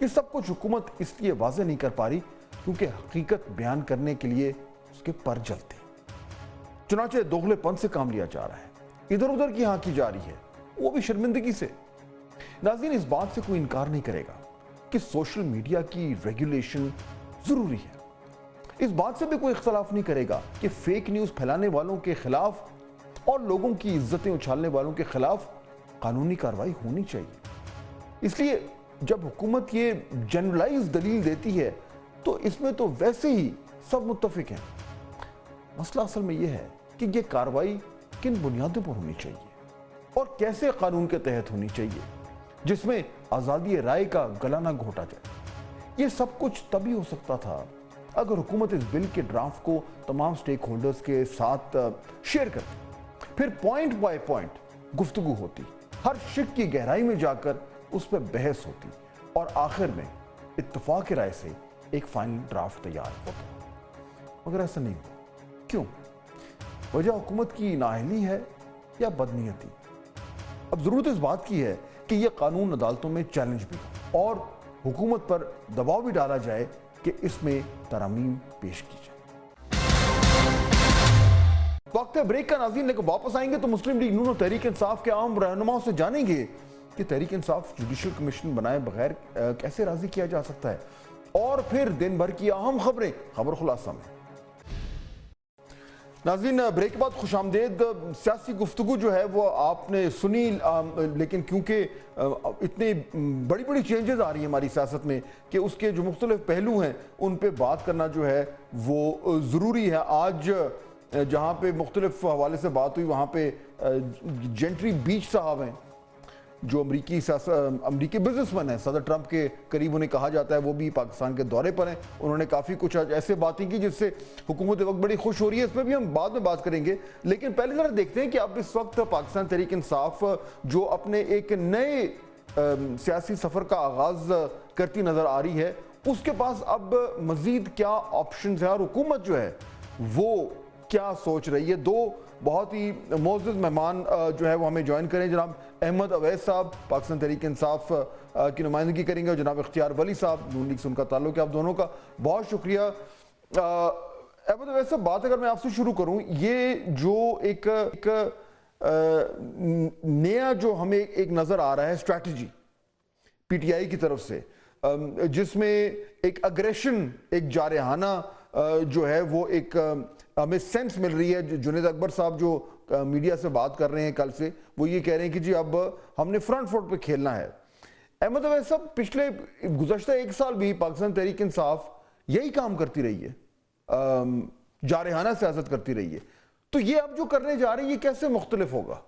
یہ سب کچھ حکومت اس لیے واضح نہیں کر پا رہی کیونکہ حقیقت بیان کرنے کے لیے اس کے پر جلتے، چنانچہ دوغلے پن سے کام لیا جا رہا ہے، ادھر ادھر کی ہاں کی جا رہی ہے، وہ بھی شرمندگی سے۔ ناظرین، اس بات سے کوئی انکار نہیں کرے گا کہ سوشل میڈیا کی ریگولیشن ضروری ہے۔ اس بات سے بھی کوئی اختلاف نہیں کرے گا کہ فیک نیوز پھیلانے والوں کے خلاف اور لوگوں کی عزتیں اچھالنے والوں کے خلاف قانونی کارروائی ہونی چاہیے۔ اس لیے جب حکومت یہ جنرلائز دلیل دیتی ہے تو اس میں تو ویسے ہی سب متفق ہیں۔ مسئلہ اصل میں یہ ہے کہ یہ کارروائی کن بنیادوں پر ہونی چاہیے اور کیسے قانون کے تحت ہونی چاہیے جس میں آزادی رائے کا گلا نہ گھونٹا جائے۔ یہ سب کچھ تبھی ہو سکتا تھا اگر حکومت اس بل کے ڈرافٹ کو تمام سٹیک ہولڈرز کے ساتھ شیئر کرتی، پھر پوائنٹ بائی پوائنٹ گفتگو ہوتی، ہر شق کی گہرائی میں جا کر اس پہ بحث ہوتی، اور آخر میں اتفاق رائے سے ایک فائنل ڈرافٹ تیار ہوتا۔ مگر ایسا نہیں ہوا۔ کیوں؟ وجہ حکومت کی نااہلی ہے یا بدنیتی؟ اب ضرورت اس بات کی ہے کہ یہ قانون عدالتوں میں چیلنج بھی ہو اور حکومت پر دباؤ بھی ڈالا جائے کہ اس میں ترامیم پیش کی جائے۔ وقت بریک کا ناظرین، لیکن واپس آئیں گے تو مسلم لیگ نون اور تحریک انصاف کے عام رہنماؤں سے جانیں گے کہ تحریک انصاف جوڈیشل کمیشن بنائے بغیر کیسے راضی کیا جا سکتا ہے، اور پھر دن بھر کی اہم خبریں خبر خلاصہ میں۔ ناظرین بریک کے بعد خوش آمدید. سیاسی گفتگو جو ہے وہ آپ نے سنی, لیکن کیونکہ اتنی بڑی بڑی چینجز آ رہی ہیں ہماری سیاست میں کہ اس کے جو مختلف پہلو ہیں ان پہ بات کرنا جو ہے وہ ضروری ہے. آج جہاں پہ مختلف حوالے سے بات ہوئی وہاں پہ جینٹری بیچ صاحب ہیں جو امریکی بزنس مین ہیں, صدر ٹرمپ کے قریب انہیں کہا جاتا ہے, وہ بھی پاکستان کے دورے پر ہیں. انہوں نے کافی کچھ ایسے باتیں کی جس سے حکومت وقت بڑی خوش ہو رہی ہے. اس میں بھی ہم بعد میں بات کریں گے, لیکن پہلے ذرا دیکھتے ہیں کہ اب اس وقت پاکستان تحریک انصاف جو اپنے ایک نئے سیاسی سفر کا آغاز کرتی نظر آ رہی ہے, اس کے پاس اب مزید کیا آپشنز ہیں اور حکومت جو ہے وہ کیا سوچ رہی ہے. دو بہت ہی معزز مہمان جو ہے وہ ہمیں جوائن کریں. جناب احمد اویس صاحب پاکستان تحریک انصاف کی نمائندگی کریں گے, اور جناب اختیار ولی صاحب نون لیگ سے ان کا تعلق ہے. آپ دونوں کا بہت شکریہ. احمد اویس صاحب, بات اگر میں آپ سے شروع کروں, یہ جو ایک نیا جو ہمیں ایک نظر آ رہا ہے اسٹریٹجی پی ٹی آئی کی طرف سے, جس میں ایک اگریشن, ایک جارحانہ جو ہے وہ ایک ہمیں سینس مل رہی ہے. جنید اکبر صاحب جو میڈیا سے بات کر رہے ہیں کل سے, وہ یہ کہہ رہے ہیں کہ جی اب ہم نے فرنٹ فوٹ پہ کھیلنا ہے. احمد اویس صاحب, پچھلے گزشتہ ایک سال بھی پاکستان تحریک انصاف یہی کام کرتی رہی ہے, جارحانہ سیاست کرتی رہی ہے, تو یہ اب جو کرنے جا رہی ہے یہ کیسے مختلف ہوگا؟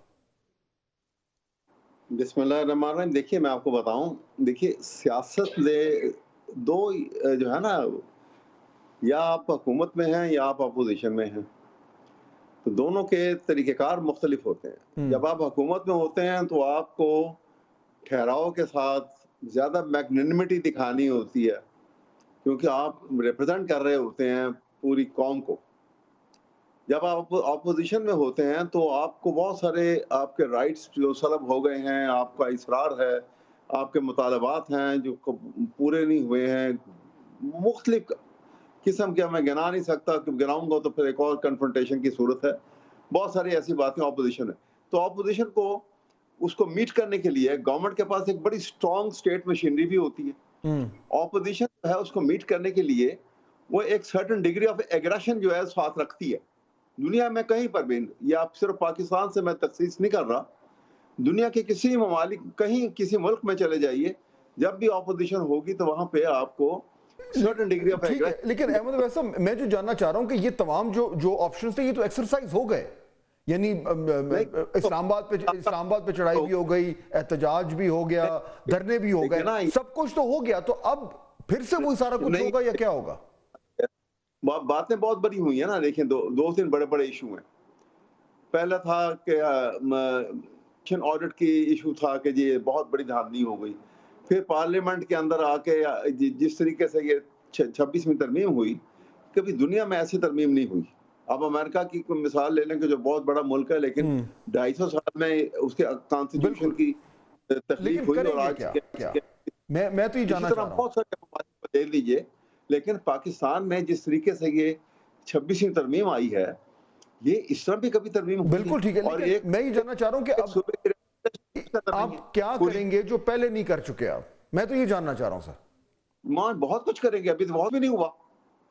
بسم اللہ الرحمن الرحیم. دیکھیے میں آپ کو بتاؤں, دیکھیے سیاست دو جو ہے نا, یا آپ حکومت میں ہیں یا آپ اپوزیشن میں ہیں, تو دونوں کے طریقہ کار مختلف ہوتے ہیں. جب آپ حکومت میں ہوتے ہیں تو آپ کو ٹھہراؤ کے ساتھ زیادہ میگنینمٹی دکھانی ہوتی ہے, کیونکہ آپ ریپرزینٹ کر رہے ہوتے ہیں پوری قوم کو. جب آپ اپوزیشن میں ہوتے ہیں تو آپ کو بہت سارے آپ کے رائٹس جو سلب ہو گئے ہیں, آپ کا اصرار ہے, آپ کے مطالبات ہیں جو پورے نہیں ہوئے ہیں, مختلف قسم کے میں گنا نہیں سکتا, کہ گناؤں گا تو پھر ایک اور کنفرنٹیشن کی صورت ہے. بہت ساری ایسی باتیں اپوزیشن ہے. تو اپوزیشن کو اس کو میٹ کرنے کے لیے گورنمنٹ کے پاس ایک بڑی اسٹرانگ اسٹیٹ مشینری بھی ہوتی ہے. اپوزیشن جو ہے اس کو میٹ کرنے کے لیے وہ ایک سرٹن ڈگری آف ایگریشن جو ہے ساتھ رکھتی ہے. دنیا میں کہیں پر بھی, یہ آپ صرف پاکستان سے میں تخصیص نہیں کر رہا, دنیا کے کسی ممالک کہیں کسی ملک میں چلے جائیے, جب بھی اپوزیشن ہوگی تو وہاں پہ آپ کو سرٹن ڈگری آف ایگریشن. لیکن احمد اویس صاحب, میں جو جاننا چاہ رہا ہوں کہ یہ تمام جو آپشنز تھے یہ تو ایکسرسائز ہو گئے, یعنی اسلام آباد پہ چڑھائی بھی ہو گئی, احتجاج بھی ہو گیا, دھرنے بھی ہو گئے, سب کچھ تو ہو گیا, تو اب پھر سے وہی سارا کچھ ہوگا یا کیا ہوگا؟ باتیں بہت بڑی ہوئی ہیں نا. دیکھیں دو تین بڑے بڑے ایشو ہیں. پہلا تھا کہ آڈٹ کی ایشو تھا کہ جی بہت بڑی دھاندلی ہو گئی. پھر پارلیمنٹ کے اندر آ کے جس طریقے سے یہ 26ویں ترمیم ہوئی, کبھی دنیا میں ایسی ترمیم نہیں ہوئی. آپ امریکہ کی مثال لے لیں کہ جو بہت بڑا ملک ہے, لیکن 250 سال میں اس کے کانسٹیٹیوشن کی تخلیق ہوئی, اور آج میں تو یہ جاننا چاہ رہا ہوں, بہت سارے ممالک کو دے لیجئے, لیکن پاکستان میں جس طریقے سے یہ 26ویں ترمیم آئی ہے, یہ اس طرح بھی کبھی ترمیم ہوئی. بالکل ٹھیک ہے, لیکن میں یہ جاننا چاہ رہا ہوں کہ اب آپ کیا کریں گے جو پہلے نہیں کر چکے آپ, میں تو یہ جاننا چاہ رہا ہوں سر. بہت کچھ کریں گے, ابھی تو بہت بھی نہیں ہوا,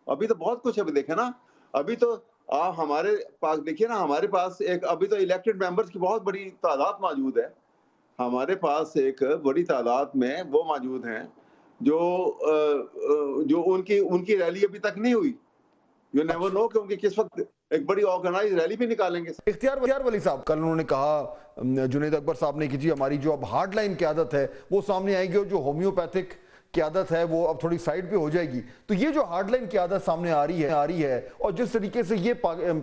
ابھی تو بہت کچھ. ابھی دیکھیں نا, ابھی تو آپ ہمارے پاس دیکھیے نا, ہمارے پاس ایک ابھی تو الیکٹڈ ممبرز کی بہت بڑی تعداد موجود ہے. ہمارے پاس ایک بڑی تعداد میں وہ موجود ہیں جو ان کی ریلی ابھی تک نہیں ہوئی. یو نیور نو کہ ان کی کس وقت ایک بڑی آرگنائز ریلی بھی نکالیں گے. اختیار ولی صاحب, کل انہوں نے کہا, جنید اکبر صاحب نے, کہ جی ہماری جو اب ہارڈ لائن قیادت ہے وہ سامنے آئے گی, اور جو ہومیوپیتھک قیادت ہے وہ اب تھوڑی سائیڈ پہ ہو جائے گی. تو یہ جو ہارڈ لائن قیادت سامنے آ رہی ہے, اور جس طریقے سے یہ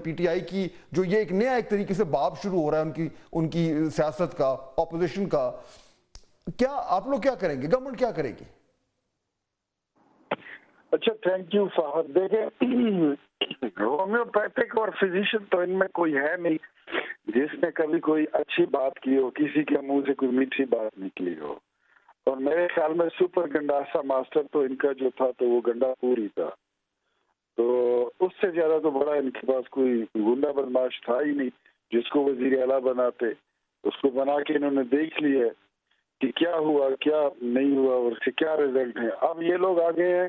پی ٹی آئی کی جو یہ ایک نیا ایک طریقے سے باب شروع ہو رہا ہے ان کی سیاست کا, اپوزیشن کا, کیا آپ لوگ کیا کریں گے, گورنمنٹ کیا کرے گی؟ اچھا, تھینک یو فہد. دیکھیں ہومیوپیتھک اور فزیشین تو ان میں کوئی ہے نہیں جس نے کبھی کوئی اچھی بات کی ہو, کسی کے منہ سے کوئی میٹھی بات نکلی ہو. اور میرے خیال میں سپر گنڈاسا ماسٹر تو ان کا جو تھا تو وہ گنڈا پوری تھا, تو اس سے زیادہ تو بڑا ان کے پاس کوئی گنڈا بدماش تھا ہی نہیں جس کو وزیر اعلیٰ بناتے. اس کو بنا کے انہوں نے دیکھ لیا کہ کیا ہوا کیا نہیں ہوا اور اس کے کیا رزلٹ ہیں. اب یہ لوگ آگے ہیں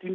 3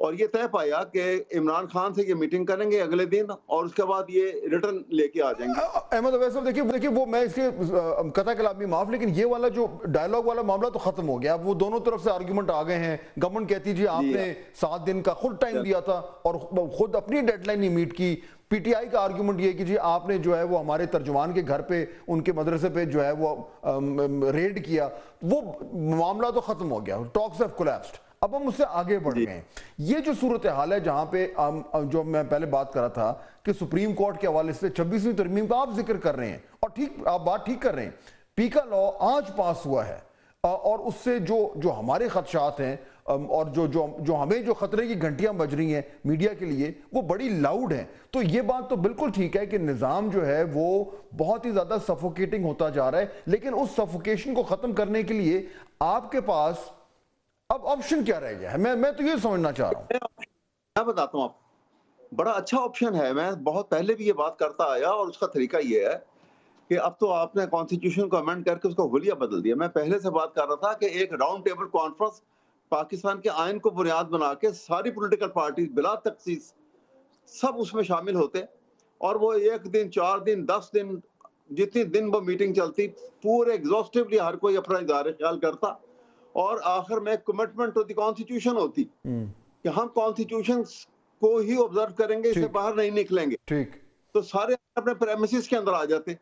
اور یہ طے پایا کہ عمران خان سے یہ میٹنگ کریں گے اگلے دن اور اس کے بعد یہ ریٹرن لے کے آ جائیں گے. احمد اویس صاحب دیکھیے وہ میں اس کے قطع کلامی معاف، لیکن یہ والا جو ڈائلاگ والا معاملہ تو ختم ہو گیا. وہ دونوں طرف سے آرگیومنٹ آ گئے ہیں. گورنمنٹ کہتی جی آپ نے 7 دن کا خود ٹائم دیا تھا اور خود اپنی ڈیڈ لائن نہیں میٹ کی. پی ٹی آئی کا آرگیومنٹ یہ کہ جی آپ نے جو ہے وہ ہمارے ترجمان کے گھر پہ ان کے مدرسے پہ جو ہے وہ ریڈ کیا. وہ معاملہ تو ختم ہو گیا. ٹاکس ہیو کولیپسڈ. اب ہم اس سے آگے بڑھ گئے ہیں. یہ جو صورتحال ہے جہاں پہ جو میں پہلے بات کر رہا تھا کہ سپریم کورٹ کے حوالے سے 26ویں ترمیم کا آپ ذکر کر رہے ہیں اور ٹھیک آپ بات ٹھیک کر رہے ہیں. پیکا لا آج پاس ہوا ہے اور اس سے جو ہمارے خدشات ہیں اور جو ہمیں جو خطرے کی گھنٹیاں بج رہی ہیں میڈیا کے لیے وہ بڑی لاؤڈ ہیں. تو یہ بات تو بالکل ٹھیک ہے کہ نظام جو ہے وہ بہت ہی زیادہ سفوکیٹنگ ہوتا جا رہا ہے. لیکن اس سفوکیشن کو ختم کرنے کے لیے آپ کے پاس اب آپشن کیا رہ گیا ہے؟ میں تو یہ سمجھنا چاہ رہا ہوں. میں بتاتا ہوں آپ کو بڑا اچھا آپشن ہے. میں بہت پہلے بھی یہ بات کرتا آیا اور اس کا طریقہ یہ ہے کہ اب تو آپ نے کانسٹیٹیوشن کو امینڈ کر کے اس کو حلیہ بدل دیا. میں پہلے سے بات کر رہا تھا کہ ایک راؤنڈ ٹیبل کانفرنس پاکستان کے آئین کو بنیاد بنا کے ساری پولیٹیکل پارٹیز بلا تخصیص سب اس میں شامل ہوتے اور وہ 1 دن 4 دن 10 دن جتنی دن وہ میٹنگ چلتی پورے ایگزاسٹیولی ہر کوئی اپنا ادارے خیال کرتا اور آخر میں کمٹمنٹ ٹو دی کانسٹیٹیوشن ہوتی کہ ہم کانسٹیٹیوشن کو ہی آبزرو کریں گے، اس سے باہر نہیں نکلیں گے. ٹھیک. تو سارے اپنے پریمیسز کے اندر آ جاتے.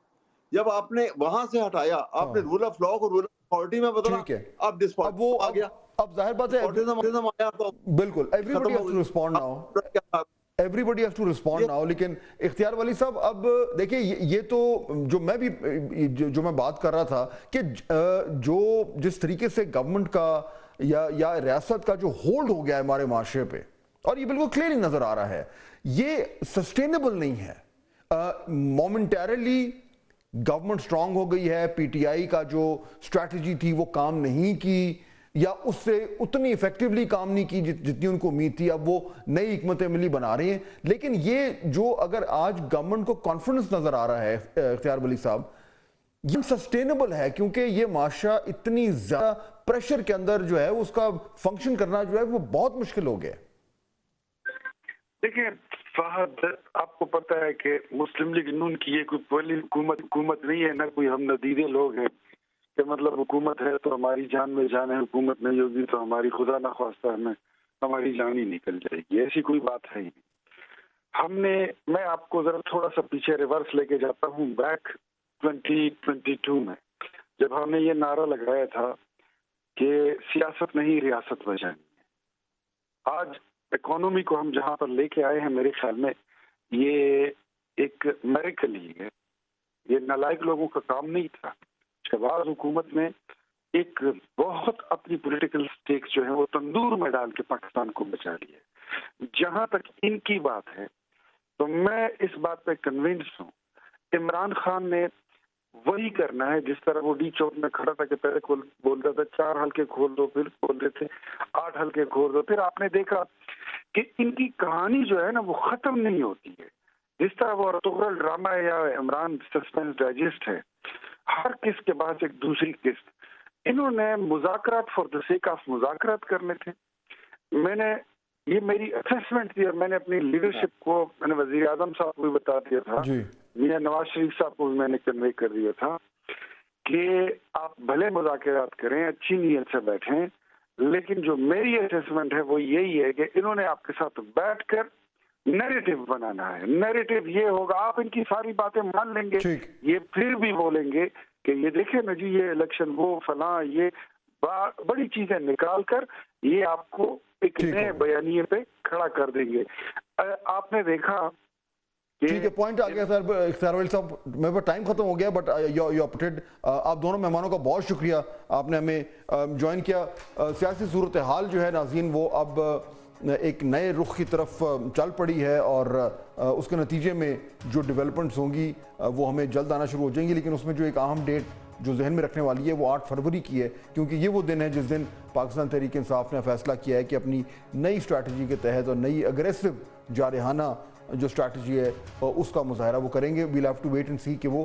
جب آپ نے وہاں سے ہٹایا آپ نے رول آف لا کو رول آف اتھارٹی میں بدلا. اب ڈسپورٹ آ گیا. اب ظاہر بات ہے بالکل everybody has to respond now. Everybody has to respond now. لیکن اختیار ولی صاحب اب دیکھیں یہ تو جو میں بات کر رہا تھا کہ جو جس طریقے سے گورنمنٹ کا یا ریاست کا جو ہولڈ ہو گیا ہے ہمارے معاشرے پہ اور یہ بالکل کلیئرلی نظر آ رہا ہے یہ سسٹینیبل نہیں ہے. مومنٹیرلی گورنمنٹ سٹرونگ ہو گئی ہے. پی ٹی آئی کا جو اسٹریٹجی تھی وہ کام نہیں کی یا اس سے اتنی ایفیکٹولی کام نہیں کی جتنی ان کو امید تھی. اب وہ نئی حکمت عملی بنا رہے ہیں. لیکن یہ جو اگر آج گورنمنٹ کو کانفیڈنس نظر آ رہا ہے اختیار ولی صاحب یہ سسٹینیبل ہے کیونکہ یہ معاشرہ اتنی زیادہ پریشر کے اندر جو ہے اس کا فنکشن کرنا جو ہے وہ بہت مشکل ہو گیا. دیکھیں فہد آپ کو پتہ ہے کہ مسلم لیگ نون کی یہ کوئی پہلی حکومت نہیں ہے، نہ کوئی ہم ندیدے لوگ ہیں کہ مطلب حکومت ہے تو ہماری جان میں جان ہے، حکومت نہیں ہوگی تو ہماری خدا نہ خواستہ ہماری جان ہی نکل جائے گی. ایسی کوئی بات ہے ہی. میں آپ کو ذرا تھوڑا سا پیچھے ریورس لے کے جاتا ہوں. بیک 2022 میں جب ہم نے یہ نعرہ لگایا تھا کہ سیاست نہیں ریاست بچانی ہے، آج اکانومی کو ہم جہاں پر لے کے آئے ہیں میرے خیال میں یہ ایک میریکل ہی ہے. یہ نالائق لوگوں کا کام نہیں تھا. شہباز حکومت نے ایک بہت اپنی پولیٹیکل سٹیکس جو ہیں وہ تندور میں ڈال کے پاکستان کو بچا لیا. جہاں تک ان کی بات ہے تو میں اس بات پہ کنونس ہوں عمران خان نے وہی کرنا ہے جس طرح وہ ڈی چوک میں کھڑا تھا کہ پہلے بولتا تھا 4 حلقے کھول دو، پھر بول رہے تھے 8 حلقے کھول دو. پھر آپ نے دیکھا کہ ان کی کہانی جو ہے نا وہ ختم نہیں ہوتی ہے. جس طرح وہ ارطغرل ڈرامہ یا عمران سسپینس ڈائجسٹ ہے، ہر قسط کے بعد ایک دوسری قسط. انہوں نے مذاکرات فار دا سیک آف مذاکرات کرنے تھے. یہ میری اسسمنٹ تھی اور میں نے اپنی لیڈرشپ کو میں نے وزیر اعظم صاحب کو بھی بتا دیا تھا، میاں نواز شریف صاحب کو بھی میں نے کنوے کر دیا تھا کہ آپ بھلے مذاکرات کریں، اچھی نیت سے بیٹھیں، لیکن جو میری اسسمنٹ ہے وہ یہی ہے کہ انہوں نے آپ کے ساتھ بیٹھ کر نیریٹو بنانا ہے. نیریٹو یہ ہوگا آپ ان کی ساری باتیں مان لیں گے، یہ پھر بھی بولیں گے کہ یہ دیکھیں نا جی یہ الیکشن وہ فلاں، یہ بڑی چیزیں نکال کر یہ آپ کو ایک نئے بیانیے پہ کھڑا کر دیں گے. آپ نے دیکھا ٹھیک ہے پوائنٹ آ گیا سر. اختیار ولی صاحب میرے پاس ٹائم ختم ہو گیا بٹ یو اپڈیٹ. آپ دونوں مہمانوں کا بہت شکریہ آپ نے ہمیں جوائن کیا. سیاسی صورتحال جو ہے ناظرین وہ اب ایک نئے رخ کی طرف چل پڑی ہے اور اس کے نتیجے میں جو ڈیولپمنٹس ہوں گی وہ ہمیں جلد آنا شروع ہو جائیں گی. لیکن اس میں جو ایک اہم ڈیٹ جو ذہن میں رکھنے والی ہے وہ 8 فروری کی ہے کیونکہ یہ وہ دن ہے جس دن پاکستان تحریک انصاف نے فیصلہ کیا ہے کہ اپنی نئی اسٹریٹجی کے تحت اور نئی اگریسو جارحانہ جو اسٹریٹجی ہے اس کا مظاہرہ وہ کریں گے. We'll have to wait and see کہ وہ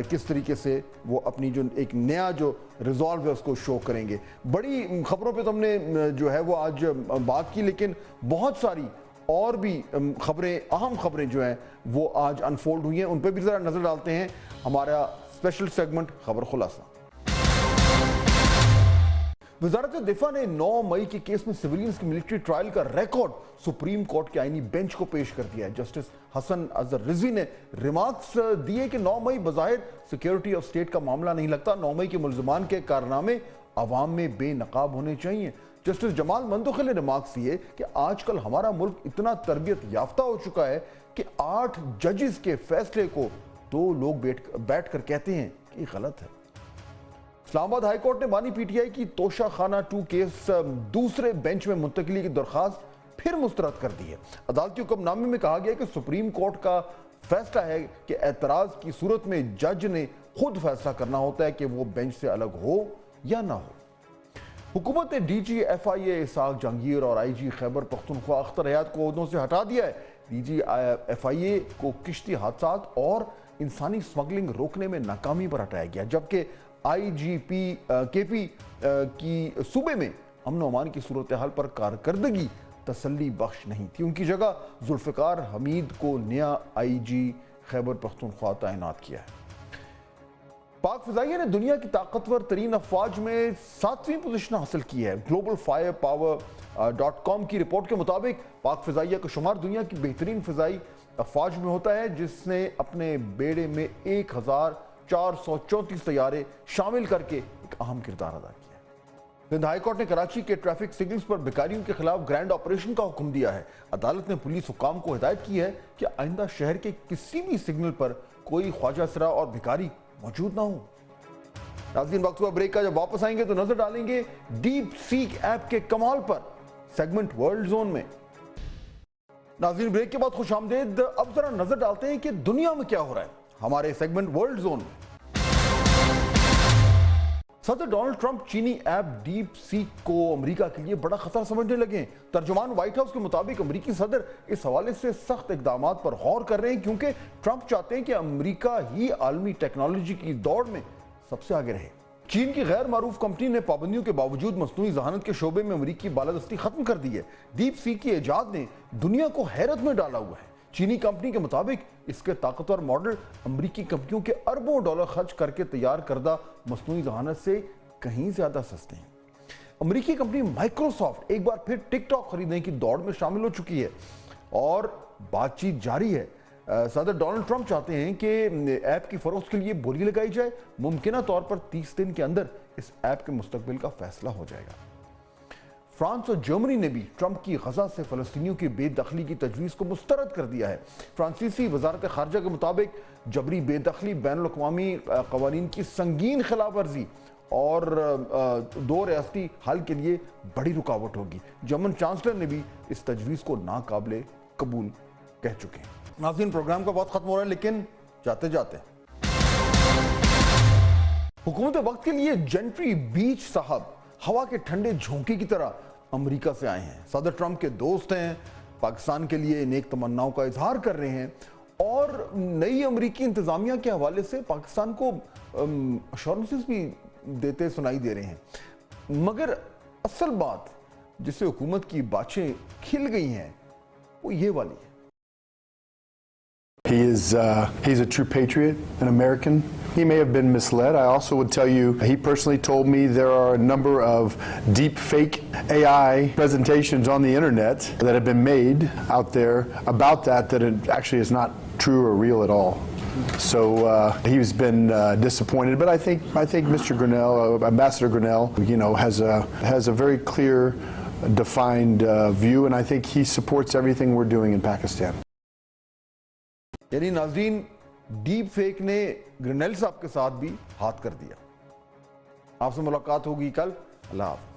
کس طریقے سے وہ اپنی جو ایک نیا جو ریزالو ہے اس کو شو کریں گے. بڑی خبروں پہ تو ہم نے جو ہے وہ آج بات کی, لیکن بہت ساری اور بھی خبریں, اہم خبریں جو ہیں وہ آج انفولڈ ہوئی ہیں, ان پہ بھی ذرا نظر ڈالتے ہیں. ہمارا اسپیشل سیگمنٹ خبر خلاصہ. وزارت دفاع نے 9 مئی کے کیس میں سویلینز کی ملٹری ٹرائل کا ریکارڈ سپریم کورٹ کے آئینی بینچ کو پیش کر دیا ہے. جسٹس حسن اظہر رضوی نے ریمارکس دیے کہ 9 مئی بظاہر سیکیورٹی آف سٹیٹ کا معاملہ نہیں لگتا. 9 مئی کے ملزمان کے کارنامے عوام میں بے نقاب ہونے چاہیے. جسٹس جمال مندوخیل نے ریمارکس دیے کہ آج کل ہمارا ملک اتنا تربیت یافتہ ہو چکا ہے کہ 8 ججز کے فیصلے کو 2 لوگ بیٹھ کر کہتے ہیں کہ غلط ہے. اسلام آباد ہائی کورٹ نے بانی پی ٹی آئی کی توشہ خانہ 2 کیس دوسرے بینچ میں منتقلی کی درخواست پھر مسترد کر دی ہے. عدالتی حکم نامے میں کہا گیا کہ سپریم کورٹ کا فیصلہ ہے کہ اعتراض کی صورت میں جج نے خود فیصلہ کرنا ہوتا ہے کہ وہ بینچ سے الگ ہو یا نہ ہو. حکومت نے ڈی جی ایف آئی اے اسحاق جہانگیر اور آئی جی خیبر پختونخوا اختر حیات کو عہدوں سے ہٹا دیا ہے. ڈی جی ایف آئی اے کو کشتی حادثات اور انسانی سمگلنگ روکنے میں ناکامی پر ہٹایا گیا, جبکہ آئی جی کے پی کی صوبے میں امن و امان کی صورتحال پر کارکردگی تسلی بخش نہیں تھی. ان کی جگہ ذوالفقار حمید کو نیا آئی جی خیبر پختونخوا تعینات کیا ہے. پاک فضائیہ نے دنیا کی طاقتور ترین افواج میں 7ویں پوزیشن حاصل کی ہے. گلوبل فائر پاور .com کی رپورٹ کے مطابق پاک فضائیہ کا شمار دنیا کی بہترین فضائی افواج میں ہوتا ہے, جس نے اپنے بیڑے میں 1434 طیارے شامل کر کے ایک اہم کردار ادا کیا ہے. سندھ ہائی کورٹ نے کراچی کے ٹریفک سگنلز پر بیکاریوں کے خلاف گرینڈ آپریشن کا حکم دیا ہے. عدالت نے پولیس حکام کو ہدایت کی ہے کہ آئندہ شہر کے کسی بھی سگنل پر کوئی خواجہ سرا اور بھکاری موجود نہ ہو. ناظرین, وقت ہوا بریک کا. جب واپس آئیں گے تو نظر ڈالیں گے ڈیپ سیک ایپ کے کمال پر سیگمنٹ ورلڈ زون میں. ناظرین, بریک کے بعد خوش آمدید. اب ذرا نظر ڈالتے ہیں کہ دنیا میں کیا ہو رہا ہے ہمارے سیگمنٹ ورلڈ زون میں. صدر ڈونلڈ ٹرمپ چینی ایپ ڈیپ سیک کو امریکہ کے لیے بڑا خطرہ سمجھنے لگے ہیں. ترجمان وائٹ ہاؤس کے مطابق امریکی صدر اس حوالے سے سخت اقدامات پر غور کر رہے ہیں, کیونکہ ٹرمپ چاہتے ہیں کہ امریکہ ہی عالمی ٹیکنالوجی کی دوڑ میں سب سے آگے رہے. چین کی غیر معروف کمپنی نے پابندیوں کے باوجود مصنوعی ذہانت کے شعبے میں امریکی بالادستی ختم کر دی ہے. ڈیپ سیک کی ایجاد نے دنیا کو حیرت میں ڈالا ہوا ہے. چینی کمپنی کے مطابق اس کے طاقتور ماڈل امریکی کمپنیوں کے اربوں ڈالر خرچ کر کے تیار کردہ مصنوعی ذہانت سے کہیں زیادہ سستے ہیں. امریکی کمپنی مائکروسافٹ ایک بار پھر ٹک ٹاک خریدنے کی دوڑ میں شامل ہو چکی ہے اور بات چیت جاری ہے. صدر ڈونلڈ ٹرمپ چاہتے ہیں کہ ایپ کی فروخت کے لیے بولی لگائی جائے. ممکنہ طور پر 30 دن کے اندر اس ایپ کے مستقبل کا فیصلہ ہو جائے گا. فرانس اور جرمنی نے بھی ٹرمپ کی غزہ سے فلسطینیوں کی بے دخلی کی تجویز کو مسترد کر دیا ہے. فرانسیسی وزارت خارجہ کے مطابق جبری بے دخلی بین الاقوامی قوانین کی سنگین خلاف ورزی اور 2 ریاستی حل کے لیے بڑی رکاوٹ ہوگی. جرمن چانسلر نے بھی اس تجویز کو ناقابل قبول کہہ چکے ہیں. ناظرین, پروگرام کا وقت ختم ہو رہا ہے, لیکن جاتے جاتے حکومت وقت کے لیے جنٹری بیچ صاحب ہوا کے ٹھنڈے جھونکے کی طرح امریکہ سے آئے ہیں. صدر ٹرمپ کے دوست ہیں, پاکستان کے لیے نیک تمناؤں کا اظہار کر رہے ہیں اور نئی امریکی انتظامیہ کے حوالے سے پاکستان کو اشورنسز بھی دیتے سنائی دے رہے ہیں. مگر اصل بات جس سے حکومت کی باتیں کھل گئی ہیں وہ یہ والی ہے. He's a true patriot, an American. He may have been misled. I also would tell you, he personally told me there are a number of deep fake AI presentations on the internet that have been made out there about that it actually is not true or real at all. So he's been disappointed, but I think Mr. Grinnell, Ambassador Grinnell, has a very clear, defined view, and I think he supports everything we're doing in Pakistan. یعنی ناظرین, deep fake نے گرنیل صاحب کے ساتھ بھی ہاتھ کر دیا. آپ سے ملاقات ہوگی کل. اللہ حافظ.